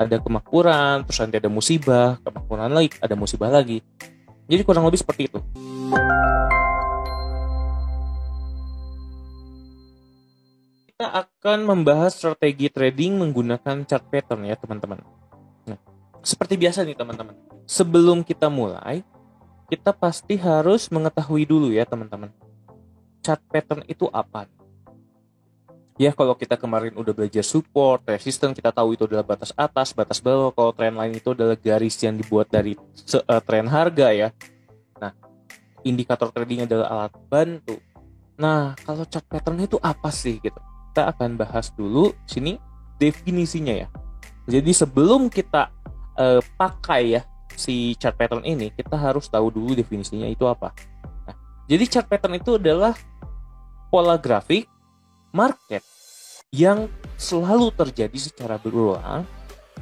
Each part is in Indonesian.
ada kemakmuran, terus nanti ada musibah, kemakmuran lagi, ada musibah lagi. Jadi kurang lebih seperti itu. Kita akan membahas strategi trading menggunakan chart pattern ya teman-teman. Nah, seperti biasa nih teman-teman. Sebelum kita mulai, kita pasti harus mengetahui dulu ya teman-teman. Chart pattern itu apa? Ya kalau kita kemarin udah belajar support, resistance, kita tahu itu adalah batas atas, batas bawah. Kalau trend line itu adalah garis yang dibuat dari tren harga ya. Nah, indikator trading adalah alat bantu. Nah, kalau chart pattern itu apa sih gitu? Kita akan bahas dulu sini definisinya ya. Jadi sebelum kita pakai ya si chart pattern ini, kita harus tahu dulu definisinya itu apa. Nah, jadi chart pattern itu adalah pola grafik market yang selalu terjadi secara berulang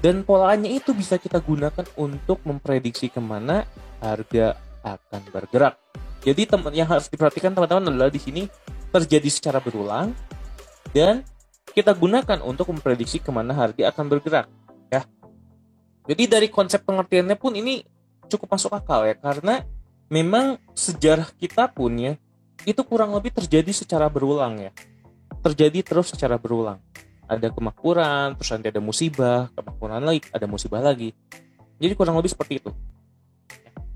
dan polanya itu bisa kita gunakan untuk memprediksi kemana harga akan bergerak. Jadi yang harus diperhatikan teman-teman adalah di sini terjadi secara berulang dan kita gunakan untuk memprediksi kemana harga akan bergerak ya. Jadi dari konsep pengertiannya pun ini cukup masuk akal ya, karena memang sejarah kita pun ya itu kurang lebih terjadi secara berulang ya. Terjadi terus secara berulang. Ada kemakmuran, terus nanti ada musibah, kemakmuran lagi, ada musibah lagi. Jadi kurang lebih seperti itu.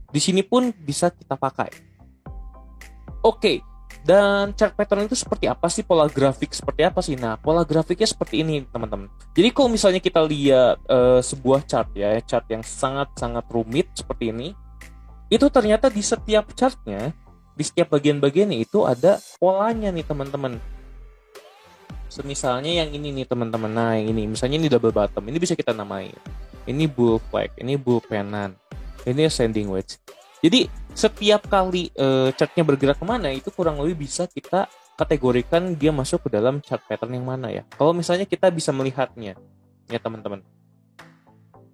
Di sini pun bisa kita pakai. Oke, dan chart pattern itu seperti apa sih? Pola grafik seperti apa sih? Nah, pola grafiknya seperti ini teman-teman. Jadi kalau misalnya kita lihat sebuah chart ya, chart yang sangat-sangat rumit seperti ini, itu ternyata di setiap chartnya, di setiap bagian-bagiannya itu ada polanya nih teman-teman. Misalnya yang ini nih teman-teman, nah yang ini misalnya ini double bottom, ini bisa kita namain ini bull flag, ini bull pennant, ini ascending wedge. Jadi setiap kali chartnya bergerak kemana itu kurang lebih bisa kita kategorikan dia masuk ke dalam chart pattern yang mana ya, kalau misalnya kita bisa melihatnya ya teman-teman.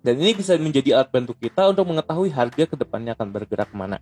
Dan ini bisa menjadi alat bantu kita untuk mengetahui harga kedepannya akan bergerak kemana.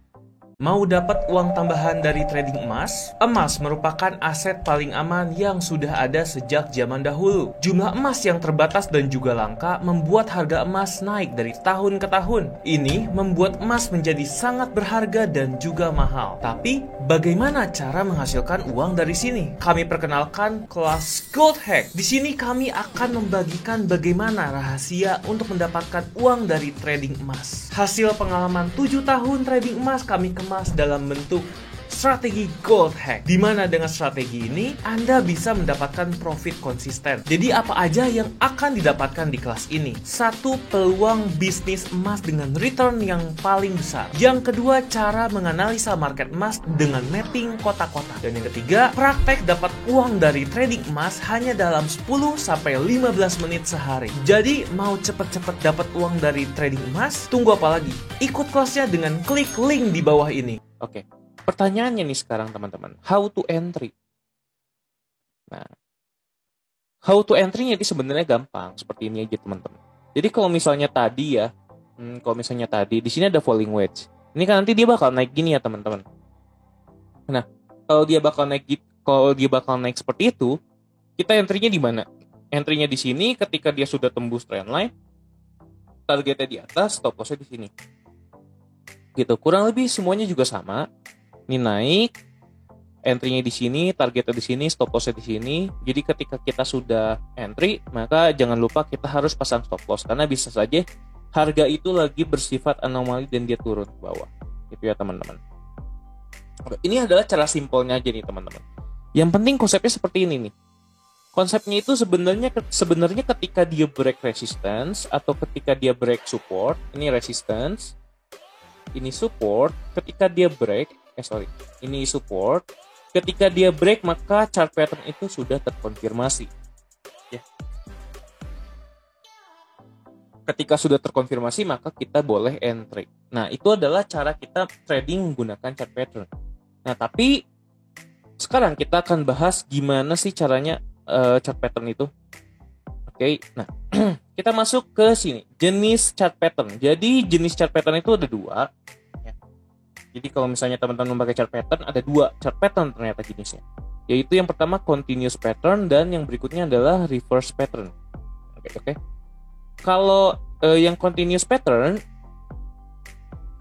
Mau dapat uang tambahan dari trading emas? Emas merupakan aset paling aman yang sudah ada sejak zaman dahulu. Jumlah emas yang terbatas dan juga langka membuat harga emas naik dari tahun ke tahun. Ini membuat emas menjadi sangat berharga dan juga mahal. Tapi, bagaimana cara menghasilkan uang dari sini? Kami perkenalkan kelas Gold Hack. Di sini kami akan membagikan bagaimana rahasia untuk mendapatkan uang dari trading emas. Hasil pengalaman 7 tahun trading emas kami kemas dalam bentuk strategi Gold Hack, di mana dengan strategi ini Anda bisa mendapatkan profit konsisten. Jadi apa aja yang akan didapatkan di kelas ini? 1. Peluang bisnis emas dengan return yang paling besar. Yang kedua, cara menganalisa market emas dengan mapping kotak-kotak. Dan yang ketiga, praktek dapat uang dari trading emas hanya dalam 10-15 menit sehari. Jadi mau cepet-cepet dapat uang dari trading emas? Tunggu apa lagi? Ikut kelasnya dengan klik link di bawah ini. Oke. Pertanyaannya nih sekarang teman-teman, how to entry? Nah, how to entry-nya itu sebenarnya gampang, seperti ini aja teman-teman. Jadi kalau misalnya tadi ya, di sini ada falling wedge. Ini kan nanti dia bakal naik gini ya teman-teman. Nah, kalau dia bakal naik seperti itu, kita entry-nya di mana? Entry-nya di sini ketika dia sudah tembus trend line, targetnya di atas, stop loss-nya di sini. Gitu, kurang lebih semuanya juga sama. Ini naik, entry-nya di sini, targetnya di sini, stop loss-nya di sini. Jadi ketika kita sudah entry, maka jangan lupa kita harus pasang stop loss, karena bisa saja harga itu lagi bersifat anomali dan dia turun ke bawah. Gitu ya teman-teman. Ini adalah cara simpelnya aja nih teman-teman. Yang penting konsepnya seperti ini nih. Konsepnya itu sebenarnya ketika dia break resistance atau ketika dia break support, ini resistance, ini support, ketika dia break, ini support. Ketika dia break, maka chart pattern itu sudah terkonfirmasi. Ya. Ketika sudah terkonfirmasi, maka kita boleh entry. Nah, itu adalah cara kita trading menggunakan chart pattern. Nah, tapi sekarang kita akan bahas gimana sih caranya chart pattern itu. Oke, nah kita masuk ke sini, jenis chart pattern. Jadi jenis chart pattern itu ada 2. Jadi kalau misalnya teman-teman memakai chart pattern, ada 2 chart pattern ternyata jenisnya. Yaitu yang pertama continuous pattern dan yang berikutnya adalah reverse pattern. Oke. Kalau yang continuous pattern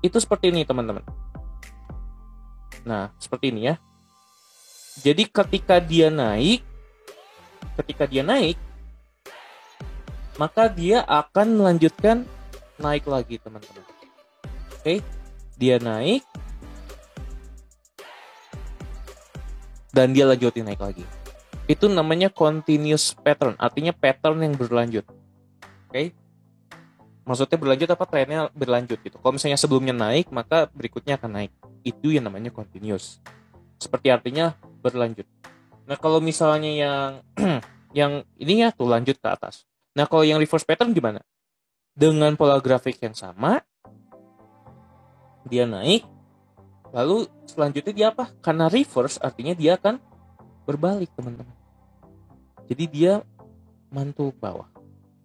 itu seperti ini teman-teman. Nah, seperti ini ya. Jadi ketika dia naik, maka dia akan melanjutkan naik lagi teman-teman. Oke, dia naik dan dia lanjutin naik lagi. Itu namanya continuous pattern, artinya pattern yang berlanjut. Oke, maksudnya berlanjut apa, trennya berlanjut gitu. Kalau misalnya sebelumnya naik, maka berikutnya akan naik. Itu yang namanya continuous. Seperti artinya berlanjut. Nah kalau misalnya yang yang ini ya tuh lanjut ke atas. Nah kalau yang reverse pattern gimana? Dengan pola grafik yang sama, dia naik, lalu selanjutnya dia apa? Karena reverse artinya dia akan berbalik teman-teman. Jadi dia mantul ke bawah.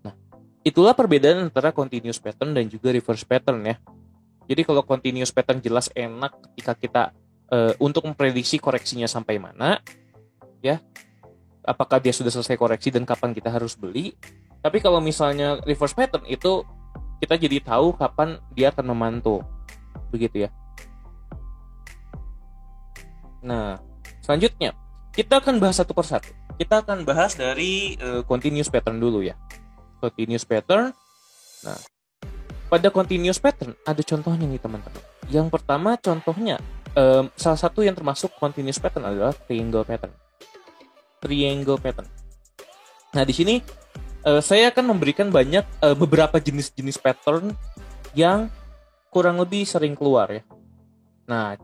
Nah itulah perbedaan antara continuous pattern dan juga reverse pattern ya. Jadi kalau continuous pattern jelas enak ketika kita untuk memprediksi koreksinya sampai mana, ya, apakah dia sudah selesai koreksi dan kapan kita harus beli. Tapi kalau misalnya reverse pattern itu kita jadi tahu kapan dia akan memantul, begitu ya. Nah, selanjutnya kita akan bahas satu persatu. Kita akan bahas dari continuous pattern dulu ya. Continuous pattern. Nah, pada continuous pattern ada contohnya nih teman-teman. Yang pertama contohnya salah satu yang termasuk continuous pattern adalah triangle pattern. Triangle pattern. Nah, di sini saya akan memberikan beberapa jenis-jenis pattern yang kurang lebih sering keluar ya. Nah,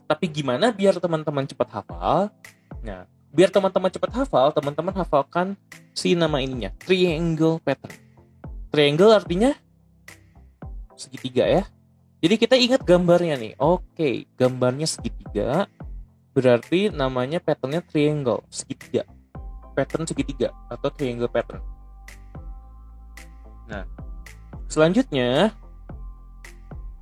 tapi gimana biar teman-teman cepat hafal? Nah, biar teman-teman cepat hafal, teman-teman hafalkan si nama ininya, triangle pattern. Triangle artinya segitiga ya. Jadi kita ingat gambarnya nih. Oke, gambarnya segitiga. Berarti namanya patternnya triangle, segitiga. Pattern segitiga atau triangle pattern. Nah, selanjutnya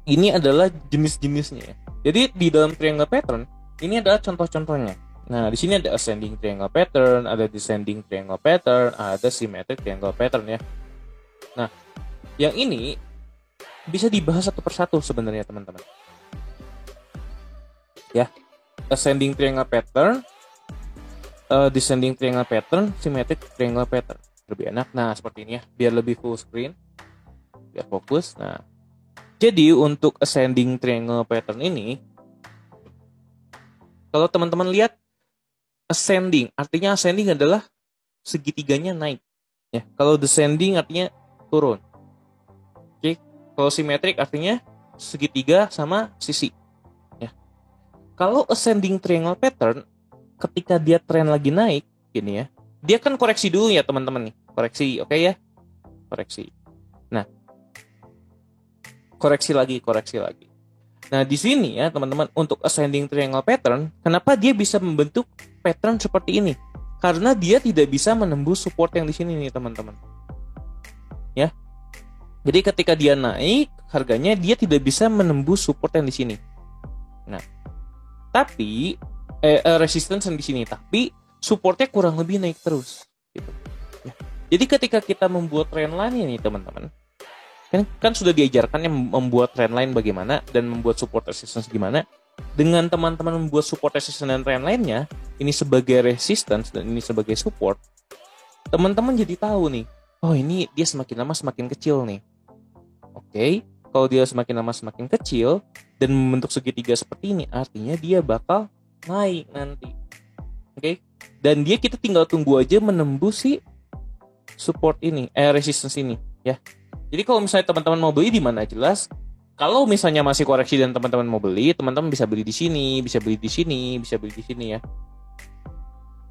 ini adalah jenis-jenisnya. Jadi di dalam triangle pattern ini adalah contoh-contohnya. Nah, di sini ada ascending triangle pattern, ada descending triangle pattern, ada symmetric triangle pattern ya. Nah, yang ini bisa dibahas satu persatu sebenarnya teman-teman. Ya, ascending triangle pattern, descending triangle pattern, symmetric triangle pattern. Lebih enak. Nah, seperti ini ya, biar lebih full screen, biar fokus. Nah, jadi untuk ascending triangle pattern ini, kalau teman-teman lihat ascending, artinya ascending adalah segitiganya naik. Ya, kalau descending artinya turun. Oke, kalau symmetric artinya segitiga sama sisi. Ya, kalau ascending triangle pattern, ketika dia tren lagi naik, gini ya, dia kan koreksi dulu ya teman-teman nih, koreksi, oke ya, koreksi. Nah, koreksi lagi. Nah, di sini ya teman-teman, untuk ascending triangle pattern, kenapa dia bisa membentuk pattern seperti ini? Karena dia tidak bisa menembus support yang di sini nih teman-teman. Ya. Jadi ketika dia naik, harganya dia tidak bisa menembus support yang di sini. Nah, tapi resistance yang di sini, tapi supportnya kurang lebih naik terus gitu. Ya. Jadi ketika kita membuat trendline ini teman-teman, kan sudah diajarkan yang membuat trendline bagaimana dan membuat support resistance gimana. Dengan teman-teman membuat support resistance dan trendline-nya, ini sebagai resistance dan ini sebagai support, teman-teman jadi tahu nih, oh ini dia semakin lama semakin kecil nih. Oke, kalau dia semakin lama semakin kecil dan membentuk segitiga seperti ini, artinya dia bakal naik nanti. Oke, dan kita tinggal tunggu aja menembus si support ini, resistance ini ya. Jadi kalau misalnya teman-teman mau beli di mana jelas. Kalau misalnya masih koreksi dan teman-teman mau beli, teman-teman bisa beli di sini, bisa beli di sini, bisa beli di sini ya.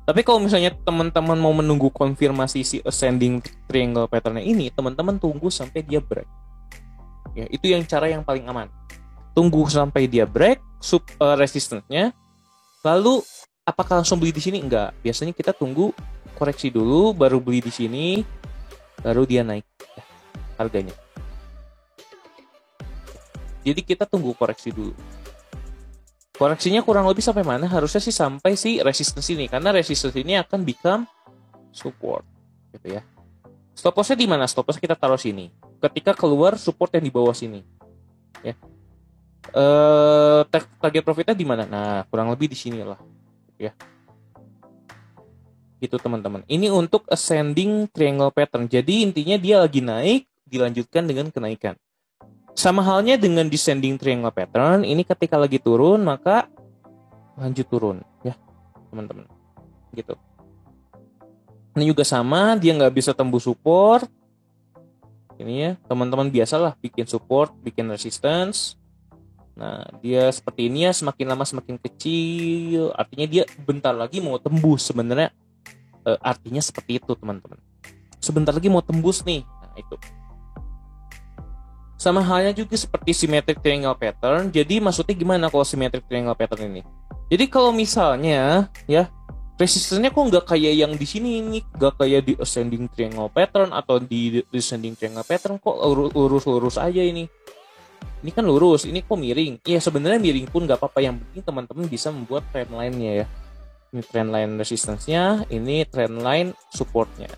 Tapi kalau misalnya teman-teman mau menunggu konfirmasi si ascending triangle pattern ini, teman-teman tunggu sampai dia break. Ya, itu yang cara yang paling aman. Tunggu sampai dia break resistance-nya. Lalu apakah langsung beli di sini? Enggak. Biasanya kita tunggu koreksi dulu, baru beli di sini, baru dia naik ya, harganya. Jadi kita tunggu koreksi dulu. Koreksinya kurang lebih sampai mana? Harusnya sih sampai si resistance ini, karena resistance ini akan become support, gitu ya. Stop lossnya di mana? Stop loss kita taruh sini. Ketika keluar support yang di bawah sini, ya. Target profitnya di mana? Nah, kurang lebih di sini lah, ya. Gitu teman-teman. Ini untuk ascending triangle pattern. Jadi intinya dia lagi naik, dilanjutkan dengan kenaikan. Sama halnya dengan descending triangle pattern. Ini ketika lagi turun maka lanjut turun, ya teman-teman. Gitu. Ini juga sama, dia nggak bisa tembus support. Ini ya, teman-teman biasalah bikin support, bikin resistance. Nah, dia seperti ini ya, semakin lama semakin kecil. Artinya dia bentar lagi mau tembus sebenarnya. Artinya seperti itu teman-teman. Sebentar lagi mau tembus nih. Nah, itu. Sama halnya juga seperti symmetric triangle pattern. Jadi maksudnya gimana kalau symmetric triangle pattern ini? Jadi kalau misalnya ya resistennya kok nggak kayak yang di sini ini, nggak kayak di ascending triangle pattern atau di descending triangle pattern, kok lurus-lurus aja ini. Ini kan lurus, ini kok miring. Ya sebenarnya miring pun nggak apa-apa, yang penting teman-teman bisa membuat trendline-nya ya. Ini trendline resistance-nya, ini trendline support-nya.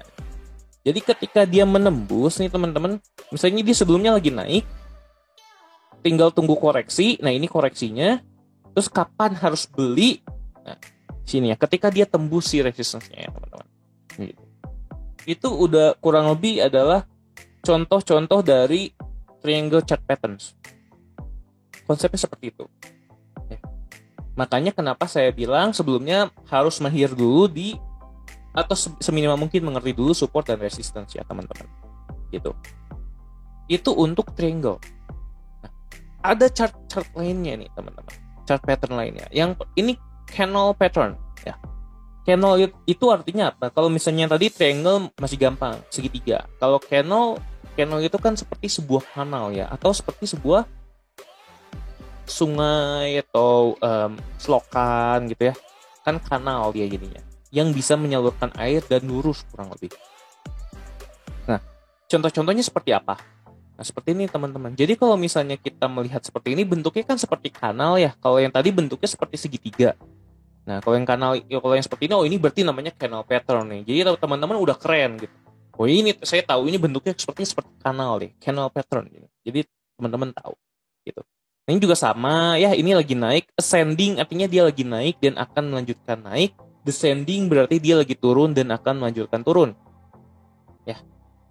Jadi ketika dia menembus nih teman-teman, misalnya dia sebelumnya lagi naik, tinggal tunggu koreksi. Nah ini koreksinya, terus kapan harus beli? Nah sini ya, ketika dia tembus si resistance-nya ya teman-teman. Gitu. Itu udah kurang lebih adalah contoh-contoh dari triangle chart patterns. Konsepnya seperti itu. Ya. Makanya kenapa saya bilang sebelumnya harus mahir dulu atau seminimal mungkin mengerti dulu support dan resistance ya teman-teman. Gitu. Itu untuk triangle. Nah, ada chart lainnya nih teman-teman. Chart pattern lainnya. Yang ini candle pattern ya. Candle itu artinya apa? Kalau misalnya tadi triangle masih gampang, segitiga. Kalau candle itu kan seperti sebuah kanal ya, atau seperti sebuah sungai atau selokan gitu ya. Kan kanal dia jadinya, yang bisa menyalurkan air dan lurus kurang lebih. Nah, contoh-contohnya seperti apa? Nah, seperti ini teman-teman. Jadi kalau misalnya kita melihat seperti ini, bentuknya kan seperti kanal ya. Kalau yang tadi bentuknya seperti segitiga. Nah, kalau yang seperti ini, oh ini berarti namanya canal pattern nih. Jadi teman-teman udah keren gitu. Oh ini saya tahu ini bentuknya seperti kanal nih, canal pattern gitu. Jadi teman-teman tahu gitu. Nah, ini juga sama ya, ini lagi naik, ascending artinya dia lagi naik dan akan melanjutkan naik. Descending berarti dia lagi turun dan akan melanjutkan turun. Ya.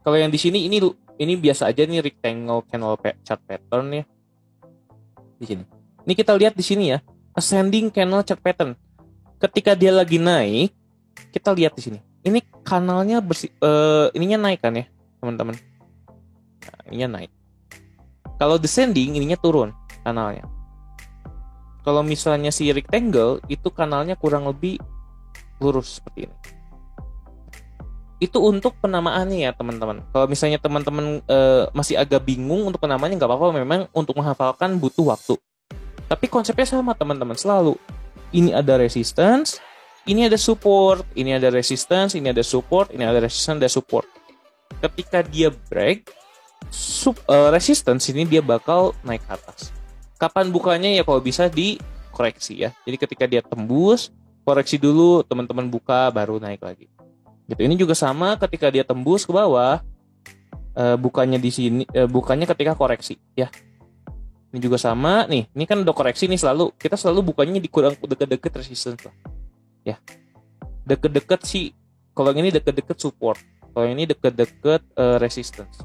Kalau yang di sini ini biasa aja nih rectangle canal chart pattern ya. Di sini. Ini kita lihat di sini ya, ascending canal chart pattern. Ketika dia lagi naik, kita lihat di sini. Ini kanalnya ininya naik kan ya, teman-teman. Nah, ininya naik. Kalau descending, ininya turun kanalnya. Kalau misalnya si rectangle, itu kanalnya kurang lebih lurus seperti ini. Itu untuk penamaannya ya, teman-teman. Kalau misalnya teman-teman masih agak bingung untuk penamaannya, nggak apa-apa. Memang untuk menghafalkan butuh waktu. Tapi konsepnya sama, teman-teman. Selalu. Ini ada resistance, ini ada support, ini ada resistance, ini ada support, ini ada resistance, ada support. Ketika dia break, resistance ini dia bakal naik ke atas. Kapan bukanya ya kalau bisa dikoreksi ya. Jadi ketika dia tembus, koreksi dulu, teman-teman buka, baru naik lagi. Gitu. Ini juga sama ketika dia tembus ke bawah, bukanya di sini, bukanya ketika koreksi ya. Ini juga sama nih, ini kan udah koreksi nih, kita selalu bukanya di kurang deket-deket resistance lah. Ya. Deket-deket sih, kalau yang ini deket-deket support, kalau yang ini deket-deket resistance.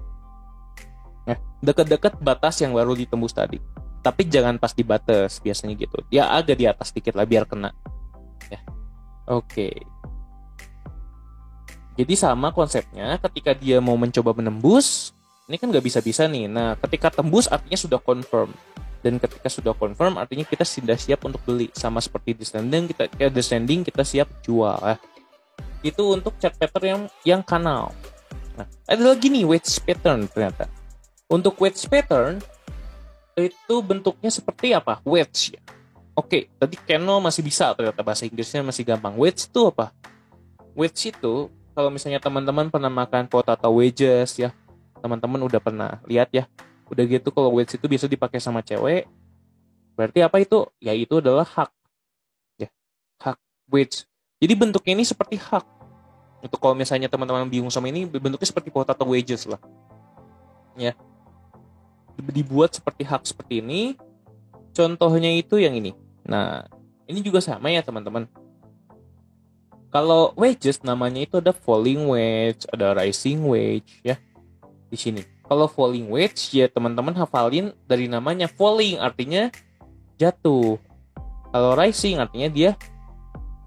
Ya, deket-deket batas yang baru ditembus tadi. Tapi jangan pas di batas, biasanya gitu. Ya agak di atas dikit lah biar kena. Ya. Oke. Jadi sama konsepnya, ketika dia mau mencoba menembus, ini kan nggak bisa-bisa nih. Nah, ketika tembus artinya sudah confirm. Dan ketika sudah confirm artinya kita sudah siap untuk beli. Sama seperti descending kita siap jual. Itu untuk chart pattern yang kanal. Nah, ada lagi nih wedge pattern ternyata. Untuk wedge pattern itu bentuknya seperti apa? Wedge ya. Oke, tadi candle masih bisa, ternyata bahasa Inggrisnya masih gampang. Wedge itu apa? Wedge itu kalau misalnya teman-teman pernah makan potato wedges ya, teman-teman udah pernah lihat ya. Udah gitu kalau wedge itu bisa dipakai sama cewek. Berarti apa itu? Ya itu adalah hak. Ya, hak wedge. Jadi bentuknya ini seperti hak. Untuk kalau misalnya teman-teman bingung sama ini, bentuknya seperti potato wedges lah. Ya. Dibuat seperti hak seperti ini. Contohnya itu yang ini. Nah, ini juga sama ya teman-teman. Kalau wedges namanya itu ada falling wedge, ada rising wedge ya di sini. Kalau falling wedge ya teman-teman hafalin dari namanya. Falling artinya jatuh. Kalau rising artinya dia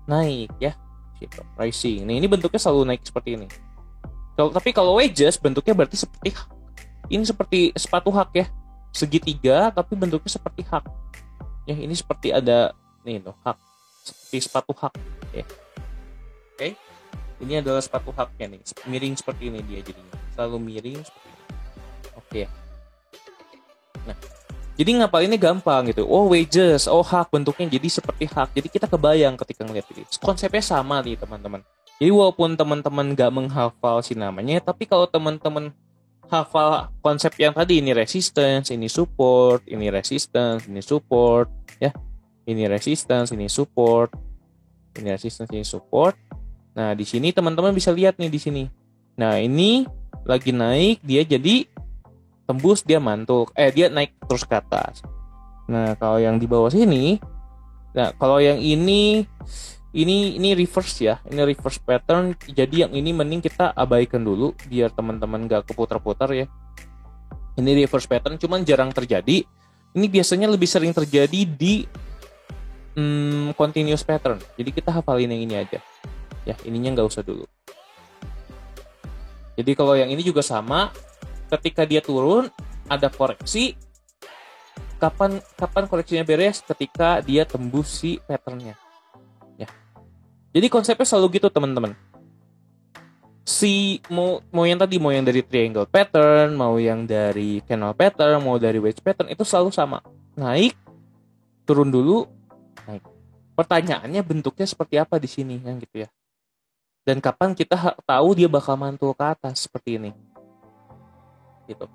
naik ya. Gitu. Rising. Nah, ini bentuknya selalu naik seperti ini. Tapi kalau wedges bentuknya berarti seperti ini, seperti sepatu hak ya. Segitiga tapi bentuknya seperti hak. Ya, ini seperti ada nih tuh hak. Seperti sepatu hak ya. Oke. Ini adalah sepatu haknya nih. Miring seperti ini dia jadinya. Selalu miring seperti ini. Oke. Nah, jadi ngapalinnya gampang gitu. Oh, wedges, oh hak bentuknya jadi seperti hak. Jadi kita kebayang ketika ngeliat ini. Konsepnya sama nih teman-teman. Jadi walaupun teman-teman gak menghafal si namanya, tapi kalau teman-teman hafal konsep yang tadi, ini resistance, ini support, ini resistance, ini support, ya. Ini resistance, ini support, ini resistance, ini support. Nah, di sini teman-teman bisa lihat nih di sini. Nah, ini lagi naik, dia jadi tembus, dia mantul. Dia naik terus ke atas. Nah, kalau yang di bawah sini, nah kalau yang ini reverse ya. Ini reverse pattern. Jadi yang ini mending kita abaikan dulu biar teman-teman gak keputar-putar ya. Ini reverse pattern cuman jarang terjadi. Ini biasanya lebih sering terjadi di continuous pattern. Jadi kita hafalin yang ini aja. Ya, ininya nggak usah dulu. Jadi kalau yang ini juga sama, ketika dia turun ada koreksi. Kapan koreksinya beres? Ketika dia tembus si patternnya. Ya. Jadi konsepnya selalu gitu teman-teman. Mau yang tadi, mau yang dari triangle pattern, mau yang dari canal pattern, mau dari wedge pattern, itu selalu sama. Naik, turun dulu, naik. Pertanyaannya bentuknya seperti apa di sini yang gitu ya. Dan kapan kita tahu dia bakal mantul ke atas seperti ini. Gitu.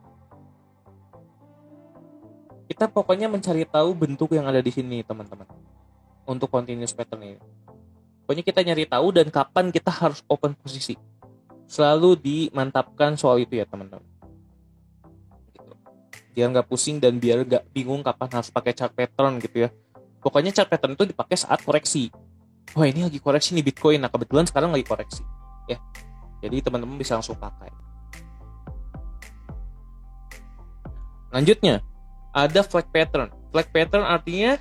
Kita pokoknya mencari tahu bentuk yang ada di sini, teman-teman. Untuk continuous pattern ini. Pokoknya kita nyari tahu dan kapan kita harus open posisi. Selalu dimantapkan soal itu ya, teman-teman. Gitu. Biar nggak pusing dan biar nggak bingung kapan harus pakai chart pattern gitu ya. Pokoknya chart pattern itu dipakai saat koreksi. Wah, ini lagi koreksi nih Bitcoin. Nah, kebetulan sekarang lagi koreksi. Ya. Jadi teman-teman bisa langsung pakai. Lanjutnya, ada flag pattern. Flag pattern artinya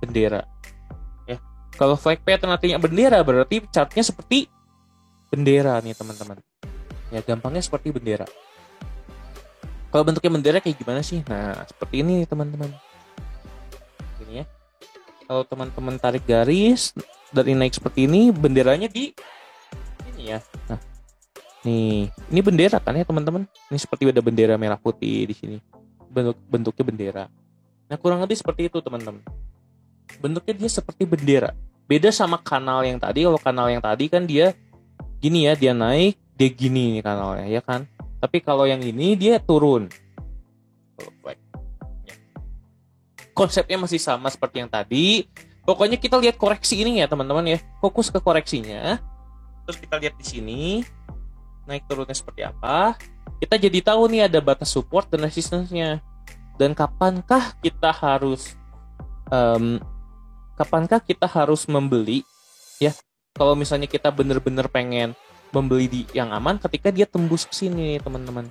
bendera. Ya. Kalau flag pattern artinya bendera, berarti chartnya seperti bendera nih teman-teman. Ya, gampangnya seperti bendera. Kalau bentuknya bendera kayak gimana sih? Nah, seperti ini nih teman-teman. Ini ya. Kalau teman-teman tarik garis dari naik seperti ini, benderanya di ini ya. Nah, ini bendera kan ya teman-teman. Ini seperti ada bendera merah putih di sini. Bentuknya bendera. Nah, kurang lebih seperti itu teman-teman. Bentuknya dia seperti bendera. Beda sama kanal yang tadi. Kalau kanal yang tadi kan dia gini ya, dia naik, dia gini nih kanalnya ya kan. Tapi kalau yang ini dia turun. Konsepnya masih sama seperti yang tadi. Pokoknya kita lihat koreksi ini ya teman-teman ya. Fokus ke koreksinya. Terus kita lihat di sini naik turunnya seperti apa. Kita jadi tahu nih ada batas support dan resistance-nya. Dan kapankah kita harus membeli ya. Kalau misalnya kita benar-benar pengen membeli di yang aman ketika dia tembus ke sini nih teman-teman.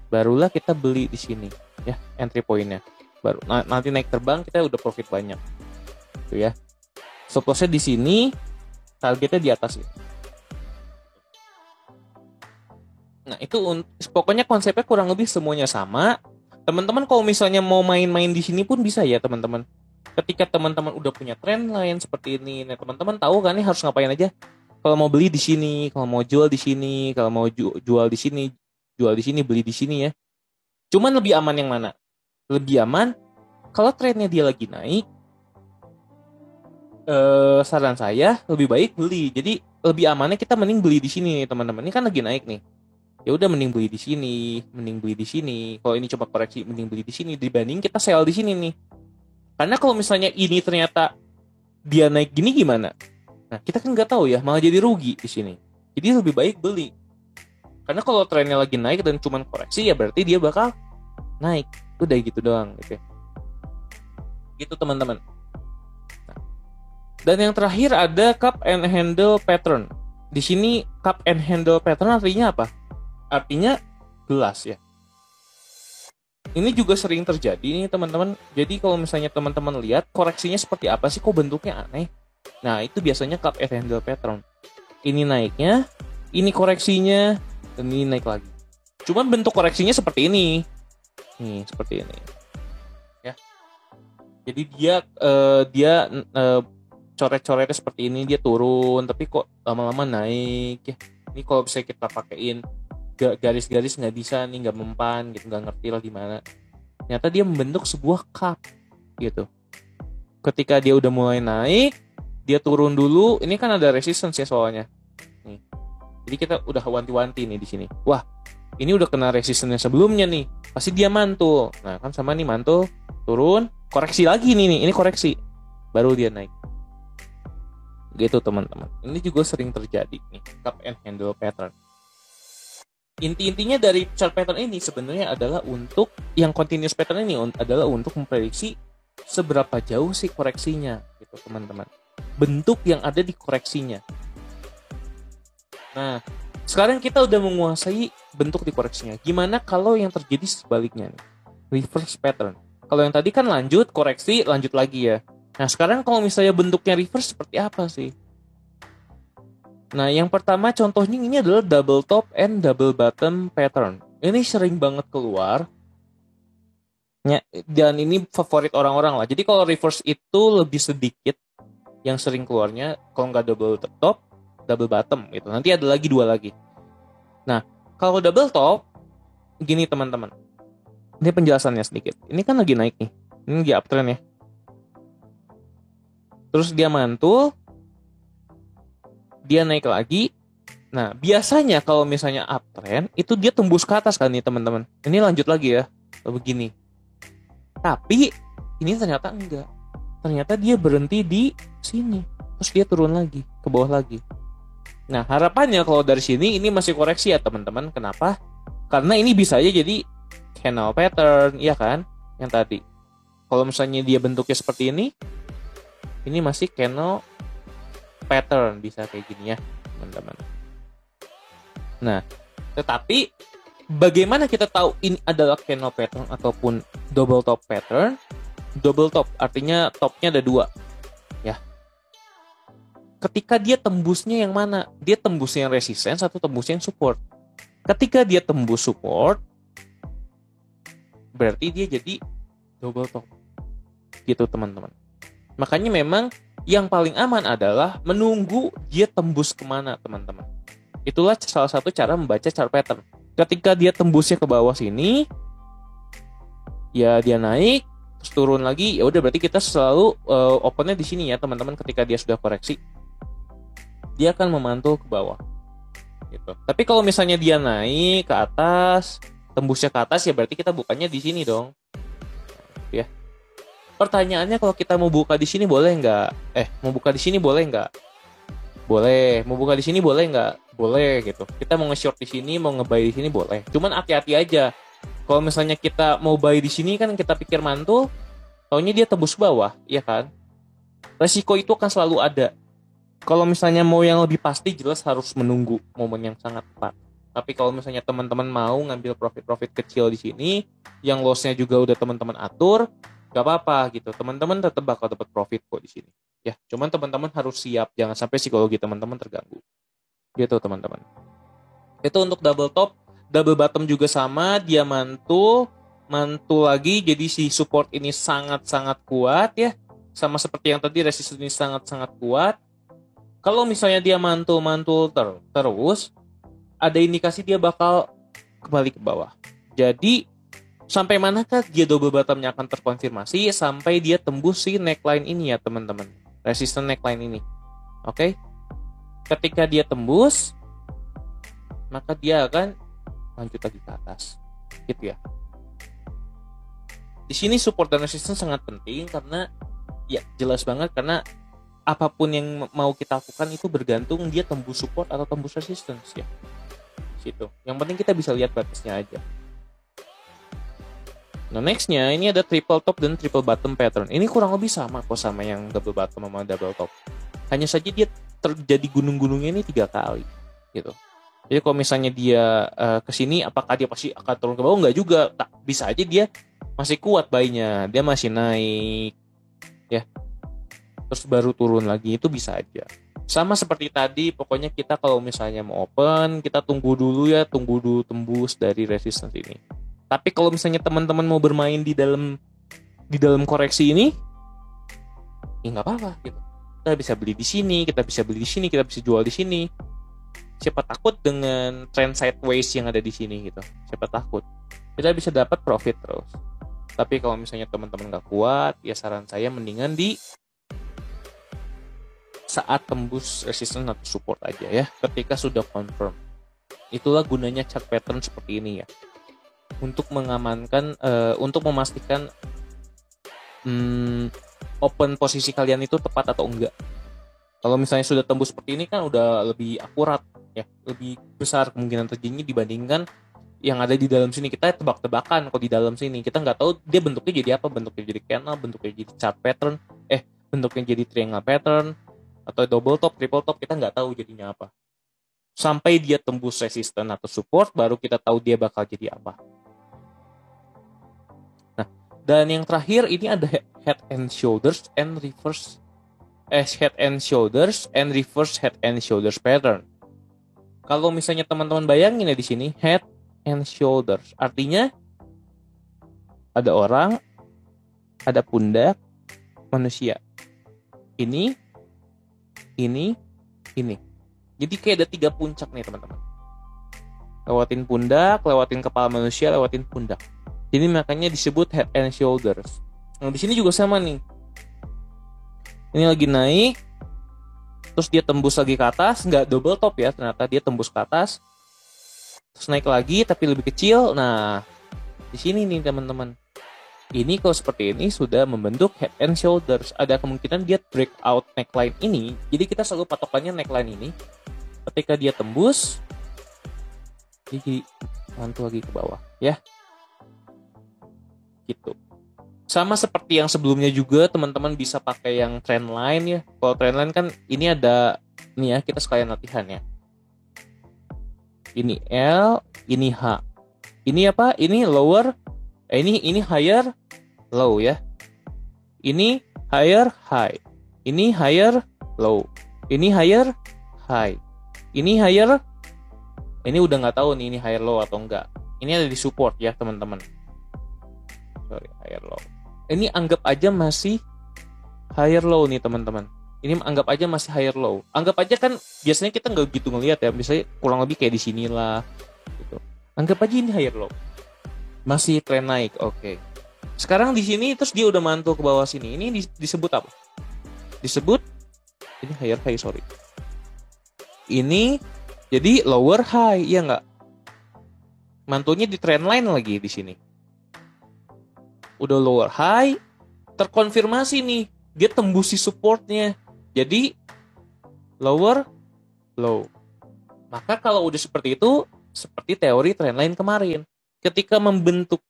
Barulah kita beli di sini ya, entry point-nya. Baru nanti naik terbang kita udah profit banyak. Gitu ya. Stop loss-nya di sini, targetnya di atas ini. Nah, itu pokoknya konsepnya kurang lebih semuanya sama. Teman-teman kalau misalnya mau main-main di sini pun bisa ya, teman-teman. Ketika teman-teman udah punya trend line seperti ini, nah teman-teman tahu kan nih harus ngapain aja. Kalau mau beli di sini, kalau mau jual di sini, kalau mau jual di sini, beli di sini ya. Cuman lebih aman yang mana? Lebih aman kalau trennya dia lagi naik. Saran saya lebih baik beli. Jadi lebih amannya kita mending beli di sini nih teman-teman. Ini kan lagi naik nih. Ya udah mending beli di sini, Kalau ini coba koreksi mending beli di sini dibanding kita sell di sini nih. Karena kalau misalnya ini ternyata dia naik gini gimana? Nah, kita kan nggak tahu ya, malah jadi rugi di sini. Jadi lebih baik beli. Karena kalau trennya lagi naik dan cuman koreksi, ya berarti dia bakal naik. Udah gitu doang gitu ya. Gitu teman-teman. Nah, dan yang terakhir ada cup and handle pattern. Di sini cup and handle pattern artinya apa? Artinya gelas ya. Ini juga sering terjadi nih teman-teman. Jadi kalau misalnya teman-teman lihat koreksinya seperti apa sih, kok bentuknya aneh. Nah itu biasanya cup and handle pattern. Ini naiknya, ini koreksinya, dan ini naik lagi. Cuman bentuk koreksinya seperti ini. Nih seperti ini. Ya. Jadi dia coret-coretnya seperti ini, dia turun, tapi kok lama-lama naik ya. Ini kalau bisa kita pakein garis-garis nggak bisa nih, nggak mempan gitu, nggak ngerti lah gimana. Ternyata dia membentuk sebuah cup gitu. Ketika dia udah mulai naik, dia turun dulu. Ini kan ada resistance ya soalnya. Nih. Jadi kita udah wanti-wanti nih di sini. Wah, ini udah kena resistance sebelumnya nih. Pasti dia mantul. Nah kan sama nih mantul, turun, koreksi lagi nih. Ini koreksi, baru dia naik. Gitu teman-teman. Ini juga sering terjadi nih, cup and handle pattern. Inti-intinya dari chart pattern ini sebenarnya adalah untuk yang continuous pattern ini adalah untuk memprediksi seberapa jauh sih koreksinya gitu teman-teman. Bentuk yang ada di koreksinya. Nah, sekarang kita udah menguasai bentuk di koreksinya. Gimana kalau yang terjadi sebaliknya nih? Reverse pattern. Kalau yang tadi kan lanjut, koreksi, lanjut lagi ya. Nah, sekarang kalau misalnya bentuknya reverse seperti apa sih? Nah, yang pertama contohnya ini adalah double top and double bottom pattern. Ini sering banget keluar. Ya, dan ini favorit orang-orang lah. Jadi kalau reverse itu lebih sedikit yang sering keluarnya. Kalau nggak double top, double bottom gitu. Nanti ada lagi 2 lagi. Nah, kalau double top, gini teman-teman. Ini penjelasannya sedikit. Ini kan lagi naik nih. Ini lagi uptrend ya. Terus dia mantul, dia naik lagi. Nah, biasanya kalau misalnya uptrend, itu dia tembus ke atas kan nih teman-teman. Ini lanjut lagi ya, begini. Tapi, ini ternyata enggak. Ternyata dia berhenti di sini. Terus dia turun lagi, ke bawah lagi. Nah, harapannya kalau dari sini, ini masih koreksi ya teman-teman. Kenapa? Karena ini bisa aja jadi candle pattern, iya kan? Yang tadi. Kalau misalnya dia bentuknya seperti ini masih candle pattern, bisa kayak gini ya teman-teman. Nah, tetapi bagaimana kita tahu ini adalah candle pattern ataupun double top pattern? Double top artinya topnya ada 2 ya. Ketika dia tembusnya yang mana? Dia tembusnya yang resistance atau tembusnya yang support? Ketika dia tembus support, berarti dia jadi double top gitu teman-teman. Makanya memang yang paling aman adalah menunggu dia tembus kemana teman-teman. Itulah salah satu cara membaca chart pattern. Ketika dia tembusnya ke bawah sini, ya dia naik, terus turun lagi, ya udah berarti kita selalu opennya di sini ya teman-teman. Ketika dia sudah koreksi, dia akan memantul ke bawah. Gitu. Tapi kalau misalnya dia naik ke atas, tembusnya ke atas, ya berarti kita bukanya di sini dong. Ya. Pertanyaannya kalau kita mau buka di sini boleh nggak? Mau buka di sini boleh nggak? Boleh. Mau buka di sini boleh nggak? Boleh gitu. Kita mau nge-short di sini, mau nge-buy di sini boleh. Cuman hati-hati aja. Kalau misalnya kita mau buy di sini kan kita pikir mantul, taunya dia tembus bawah, ya kan? Resiko itu akan selalu ada. Kalau misalnya mau yang lebih pasti, jelas harus menunggu momen yang sangat tepat. Tapi kalau misalnya teman-teman mau ngambil profit-profit kecil di sini, yang loss-nya juga udah teman-teman atur, gak apa-apa gitu. Teman-teman tetap bakal dapat profit kok di sini. Ya, cuman teman-teman harus siap, jangan sampai psikologi teman-teman terganggu. Gitu teman-teman. Itu untuk double top, double bottom juga sama, dia mantul lagi, jadi si support ini sangat-sangat kuat ya. Sama seperti yang tadi, resistance ini sangat-sangat kuat. Kalau misalnya dia mantul terus, ada indikasi dia bakal kembali ke bawah. Jadi sampai manakah dia double bottomnya akan terkonfirmasi? Sampai dia tembus si neckline ini ya teman-teman, resistance neckline ini. Oke? Ketika dia tembus, maka dia akan lanjut lagi ke atas, gitu ya. Di sini support dan resistance sangat penting karena ya jelas banget, karena apapun yang mau kita lakukan itu bergantung dia tembus support atau tembus resistance ya. Situ. Yang penting kita bisa lihat batasnya aja. Nah, nextnya ini ada triple top dan triple bottom pattern. Ini kurang lebih sama kok sama yang double bottom sama double top. Hanya saja dia terjadi gunung-gunungnya ini 3 kali gitu. Jadi kalau misalnya dia ke sini, apakah dia pasti akan turun ke bawah? Enggak juga. Bisa aja dia masih kuat buy-nya, dia masih naik ya. Terus baru turun lagi, itu bisa aja. Sama seperti tadi, pokoknya kita kalau misalnya mau open, kita tunggu dulu tembus dari resistance ini. Tapi kalau misalnya teman-teman mau bermain di dalam koreksi ini, ya nggak apa-apa gitu. Kita bisa beli di sini, kita bisa beli di sini, kita bisa jual di sini. Siapa takut dengan trend sideways yang ada di sini gitu. Siapa takut. Kita bisa dapat profit terus. Tapi kalau misalnya teman-teman nggak kuat, ya saran saya mendingan di saat tembus resistance atau support aja ya. Ketika sudah confirm. Itulah gunanya chart pattern seperti ini ya. Untuk mengamankan, untuk memastikan open posisi kalian itu tepat atau enggak. Kalau misalnya sudah tembus seperti ini kan udah lebih akurat ya, lebih besar kemungkinan terjadinya dibandingkan yang ada di dalam sini. Kita tebak-tebakan kalau di dalam sini, kita nggak tahu dia bentuknya jadi apa, bentuknya jadi candle, bentuknya jadi chart pattern, bentuknya jadi triangle pattern atau double top, triple top, kita nggak tahu jadinya apa. Sampai dia tembus resistance atau support, baru kita tahu dia bakal jadi apa. Dan yang terakhir ini ada head and shoulders and reverse head and shoulders pattern. Kalau misalnya teman-teman bayangin ya di sini head and shoulders, artinya ada orang, ada pundak manusia. Ini. Jadi kayak ada 3 puncak nih teman-teman. Lewatin pundak, lewatin kepala manusia, lewatin pundak. Jadi makanya disebut head and shoulders. Nah, di sini juga sama nih. Ini lagi naik, terus dia tembus lagi ke atas, nggak double top ya, ternyata dia tembus ke atas, terus naik lagi tapi lebih kecil. Nah, di sini nih teman-teman. Ini kalau seperti ini sudah membentuk head and shoulders. Ada kemungkinan dia breakout neckline ini. Jadi kita selalu patokannya neckline ini. Ketika dia tembus, dia jadi mantul lagi ke bawah, ya. Gitu. Sama seperti yang sebelumnya juga teman-teman bisa pakai yang trend line ya. Kalau trend line kan ini ada nih ya, kita sekalian latihan ya. Ini L, ini H. Ini apa? Ini lower, ini higher, low ya. Ini higher, high. Ini higher, low. Ini higher, high. Ini higher. Ini udah nggak tahu nih ini higher low atau enggak. Ini ada di support ya teman-teman. Higher low. Ini anggap aja masih higher low nih teman-teman. Ini anggap aja masih higher low. Anggap aja kan biasanya kita nggak gitu ngelihat ya. Misalnya kurang lebih kayak di sinilah. Gitu. Anggap aja ini higher low. Masih tren naik, oke. Sekarang di sini terus dia udah mantul ke bawah sini. Ini disebut apa? Disebut ini higher high, sorry. Ini jadi lower high, ya nggak? Mantulnya di trend line lagi di sini. Udah lower high, terkonfirmasi nih, dia tembusi supportnya. Jadi lower low. Maka kalau udah seperti itu, seperti teori trendline kemarin, ketika membentuk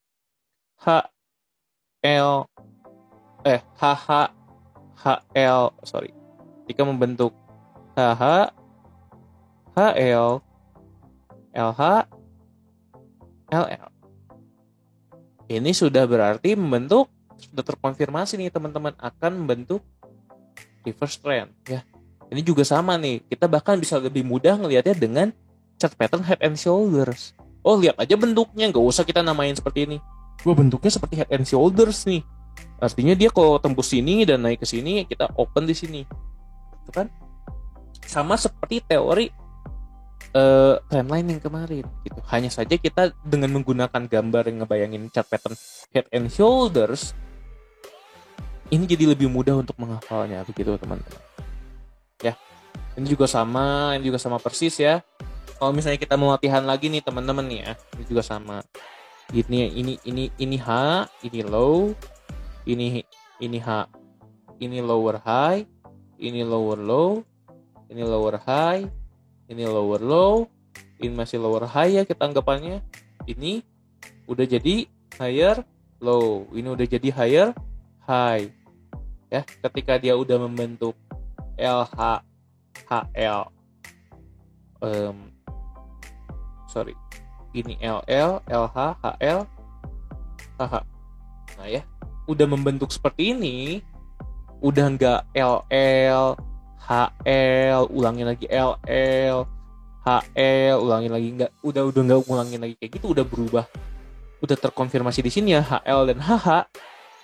ketika membentuk HH, HL, LH, LL. Ini sudah berarti sudah terkonfirmasi nih teman-teman akan membentuk reverse trend ya. Ini juga sama nih, kita bahkan bisa lebih mudah ngelihatnya dengan chart pattern head and shoulders. Oh, lihat aja bentuknya, nggak usah kita namain seperti ini. Wah, bentuknya seperti head and shoulders nih. Artinya dia kalau tembus sini dan naik ke sini, kita open di sini. Itu kan sama seperti teori trendline yang kemarin gitu. Hanya saja kita dengan menggunakan gambar yang ngebayangin chart pattern head and shoulders, ini jadi lebih mudah untuk menghafalnya begitu teman-teman. Ya. Ini juga sama persis ya. Kalau misalnya kita mau latihan lagi nih teman-teman nih ya, ini juga sama. Ini H, ini low, ini H, ini lower high, ini lower low, ini lower high, ini lower low, ini masih lower high ya kita anggapannya. Ini udah jadi higher low, ini udah jadi higher high. Ya, ketika dia udah membentuk LH HL ini LL, LH, HL, HH. Nah ya, udah membentuk seperti ini, udah nggak LL, HL, ulangin lagi LL, HL, ulangin lagi udah nggak ulangin lagi kayak gitu, udah berubah, udah terkonfirmasi di sini ya HL dan HH,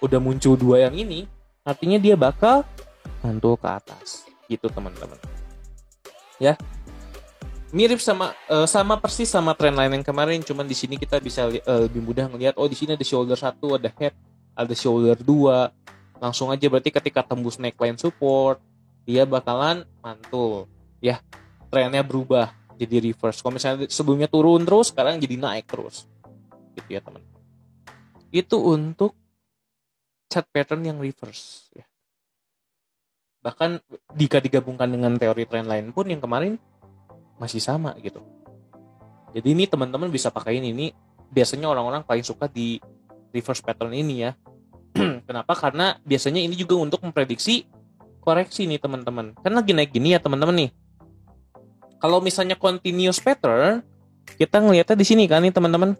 udah muncul dua yang ini, artinya dia bakal mantul ke atas, gitu teman-teman. Ya, mirip sama persis sama trendline yang kemarin, cuman di sini kita bisa lebih mudah ngelihat, oh di sini ada shoulder 1, ada head, ada shoulder 2. Langsung aja berarti ketika tembus neckline support, dia bakalan mantul. Ya, trennya berubah jadi reverse. Kalau misalnya sebelumnya turun terus, sekarang jadi naik terus. Gitu ya, teman-teman. Itu untuk chart pattern yang reverse ya. Bahkan jika digabungkan dengan teori trendline pun yang kemarin masih sama gitu. Jadi ini teman-teman bisa pakai ini biasanya orang-orang paling suka di reverse pattern ini ya. Kenapa? Karena biasanya ini juga untuk memprediksi koreksi nih teman-teman. Kan lagi naik gini ya teman-teman nih. Kalau misalnya continuous pattern, kita ngelihatnya di sini kan nih teman-teman.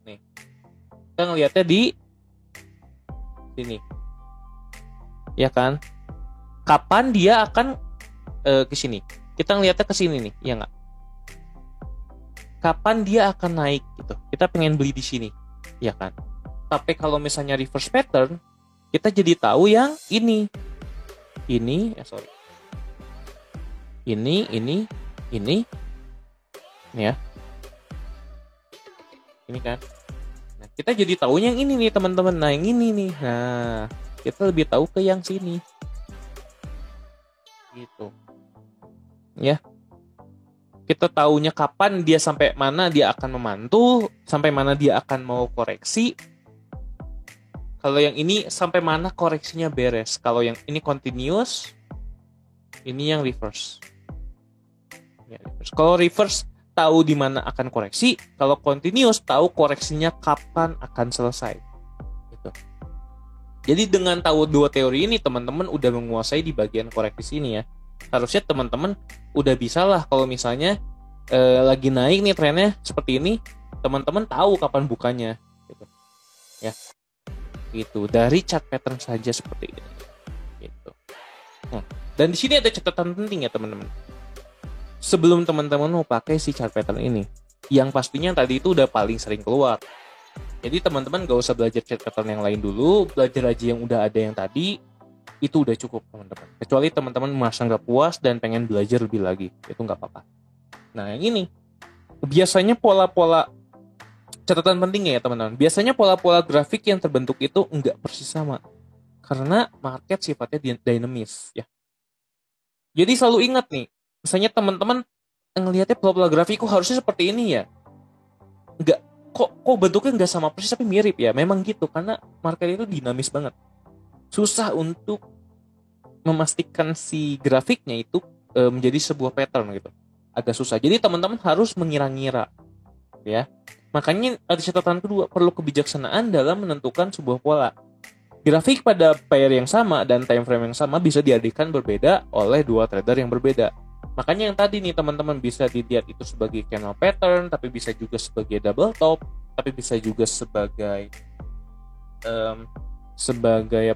Nih. Kita ngelihatnya di sini. Ya kan? Kapan dia akan ke sini? Kita ngeliatnya ke sini nih, ya nggak? Kapan dia akan naik gitu? Kita pengen beli di sini, ya kan? Tapi kalau misalnya reverse pattern, kita jadi tahu yang ini, ini ya, ini kan? Nah, kita jadi tahu yang ini nih teman-teman. Nah, yang ini nih, nah kita lebih tahu ke yang sini, gitu. Ya, kita tahunya kapan dia sampai mana dia akan memantul, sampai mana dia akan mau koreksi. Kalau yang ini sampai mana koreksinya beres. Kalau yang ini continuous, ini yang reverse. Ya, reverse. Kalau reverse tahu di mana akan koreksi, kalau continuous tahu koreksinya kapan akan selesai. Gitu. Jadi dengan tahu dua teori ini teman-teman udah menguasai di bagian koreksi ini ya. Harusnya teman-teman udah bisa lah kalau misalnya lagi naik nih trennya seperti ini, teman-teman tahu kapan bukanya gitu. Ya. Gitu. Dari chart pattern saja seperti ini. Gitu. Dan di sini ada catatan penting ya teman-teman. Sebelum teman-teman mau pakai si chart pattern ini, yang pastinya tadi itu udah paling sering keluar. Jadi teman-teman gak usah belajar chart pattern yang lain dulu, belajar aja yang udah ada yang tadi. Itu udah cukup teman-teman. Kecuali teman-teman merasa nggak puas dan pengen belajar lebih lagi, itu nggak apa-apa. Nah yang ini biasanya pola-pola catatan pentingnya ya teman-teman. Biasanya pola-pola grafik yang terbentuk itu nggak persis sama karena market sifatnya dinamis ya. Jadi selalu ingat nih, misalnya teman-teman ngelihatnya pola-pola grafik kok harusnya seperti ini ya. Nggak kok bentuknya nggak sama persis tapi mirip ya. Memang gitu karena market itu dinamis banget. Susah untuk memastikan si grafiknya itu menjadi sebuah pattern gitu. Agak susah. Jadi teman-teman harus mengira-ngira ya. Makanya ada catatan kedua, perlu kebijaksanaan dalam menentukan sebuah pola. Grafik pada pair yang sama dan time frame yang sama bisa diartikan berbeda oleh dua trader yang berbeda. Makanya yang tadi nih teman-teman bisa dilihat itu sebagai candle pattern, tapi bisa juga sebagai double top, tapi bisa juga sebagai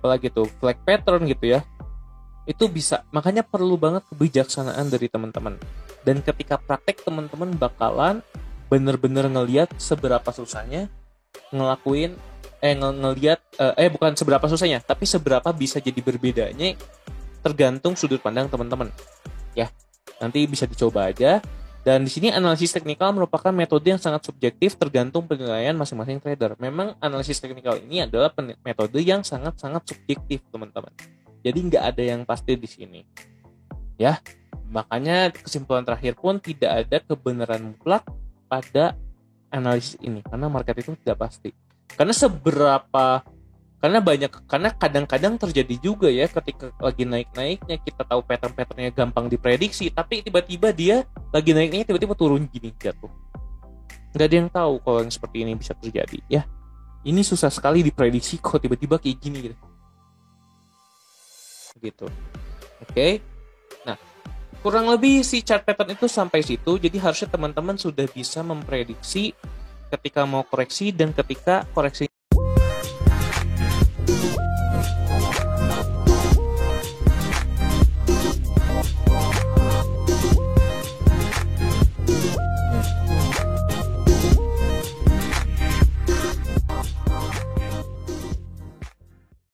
apa lagi tuh, flag pattern gitu ya. Itu bisa, makanya perlu banget kebijaksanaan dari teman-teman. Dan ketika praktek teman-teman bakalan bener-bener ngelihat seberapa susahnya ngelakuin bukan seberapa susahnya, tapi seberapa bisa jadi berbedanya tergantung sudut pandang teman-teman. Ya, nanti bisa dicoba aja. Dan di sini analisis teknikal merupakan metode yang sangat subjektif tergantung penilaian masing-masing trader. Memang analisis teknikal ini adalah metode yang sangat-sangat subjektif, teman-teman. Jadi nggak ada yang pasti di sini. Ya, makanya kesimpulan terakhir pun tidak ada kebenaran mutlak pada analisis ini karena market itu tidak pasti. Karena seberapa Karena kadang-kadang terjadi juga ya, ketika lagi naik-naiknya kita tahu pattern-patternnya gampang diprediksi, tapi tiba-tiba dia lagi naiknya tiba-tiba turun gini, jatuh. Nggak ada yang tahu kalau yang seperti ini bisa terjadi ya. Ini susah sekali diprediksi kok tiba-tiba kayak gini gitu. Oke. Nah, kurang lebih si chart pattern itu sampai situ. Jadi harusnya teman-teman sudah bisa memprediksi ketika mau koreksi dan ketika koreksi